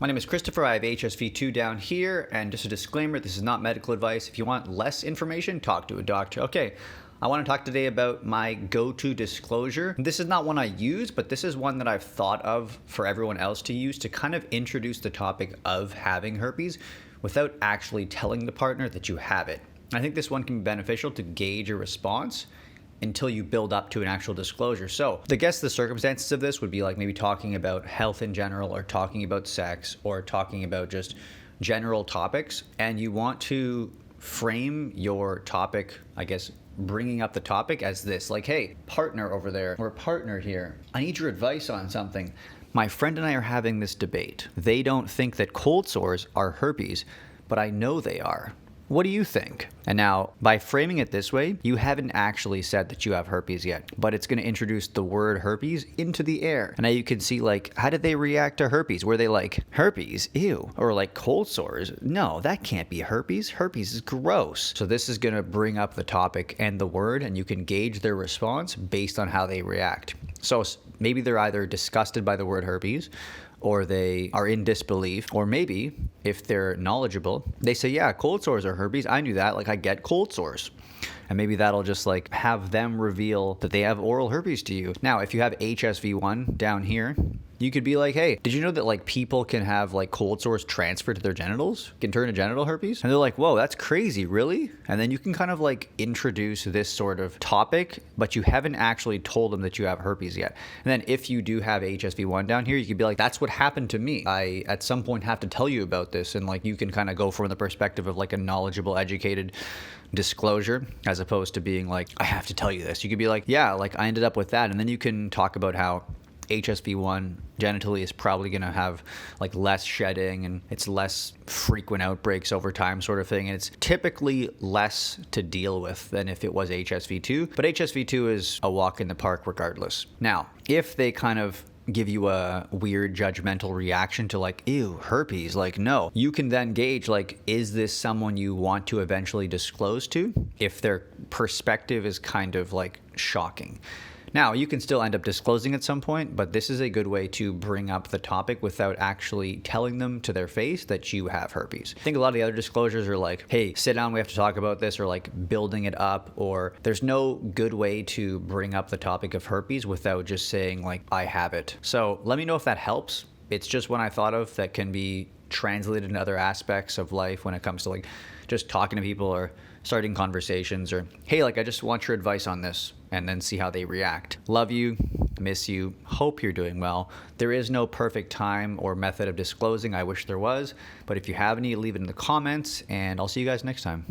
My name is Christopher. I have HSV2 down here, and just a disclaimer, this is not medical advice. If you want less information, talk to a doctor. Okay, I want to talk today about my go-to disclosure. This is not one I use, but this is one that I've thought of for everyone else to use to kind of introduce the topic of having herpes without actually telling the partner that you have it. I think this one can be beneficial to gauge a response until you build up to an actual disclosure. So I guess the circumstances of this would be like maybe talking about health in general, or talking about sex, or talking about just general topics. And you want to frame your topic, I guess, bringing up the topic as this, like, hey, partner over there, or partner here, I need your advice on something. My friend and I are having this debate. They don't think that cold sores are herpes, but I know they are. What do you think? And now, by framing it this way, you haven't actually said that you have herpes yet, but it's going to introduce the word herpes into the air. And now you can see, like, how did they react to herpes? Were they like, herpes? Ew. Or like cold sores? No, that can't be herpes. Herpes is gross. So this is going to bring up the topic and the word, and you can gauge their response based on how they react. So maybe they're either disgusted by the word herpes, or they are in disbelief, or maybe if they're knowledgeable, they say, yeah, cold sores are herpes. I knew that. Like, I get cold sores. And maybe that'll just like have them reveal that they have oral herpes to you. Now, if you have HSV1 down here, you could be like, hey, did you know that like people can have like cold sores transferred to their genitals, can turn to genital herpes? And they're like, whoa, that's crazy, really? And then you can kind of like introduce this sort of topic, but you haven't actually told them that you have herpes yet. And then if you do have HSV1 down here, you could be like, that's what happened to me. I at some point have to tell you about this. And like you can kind of go from the perspective of like a knowledgeable, educated disclosure, as opposed to being like, I have to tell you this. You could be like, yeah, like I ended up with that. And then you can talk about how HSV1 genitally is probably going to have like less shedding, and it's less frequent outbreaks over time, sort of thing. And it's typically less to deal with than if it was HSV2. But HSV2 is a walk in the park regardless. Now, if they kind of give you a weird judgmental reaction to like, ew, herpes, like, no, you can then gauge like, is this someone you want to eventually disclose to if their perspective is kind of like shocking. Now, you can still end up disclosing at some point, but this is a good way to bring up the topic without actually telling them to their face that you have herpes. I think a lot of the other disclosures are like, hey, sit down, we have to talk about this, or like building it up, or there's no good way to bring up the topic of herpes without just saying like, I have it. So let me know if that helps. It's just one I thought of that can be translated in other aspects of life when it comes to like just talking to people or starting conversations, or hey, like I just want your advice on this, and then see how they react. Love you, miss you, hope you're doing well. There is no perfect time or method of disclosing. I wish there was, but if you have any, leave it in the comments, and I'll see you guys next time.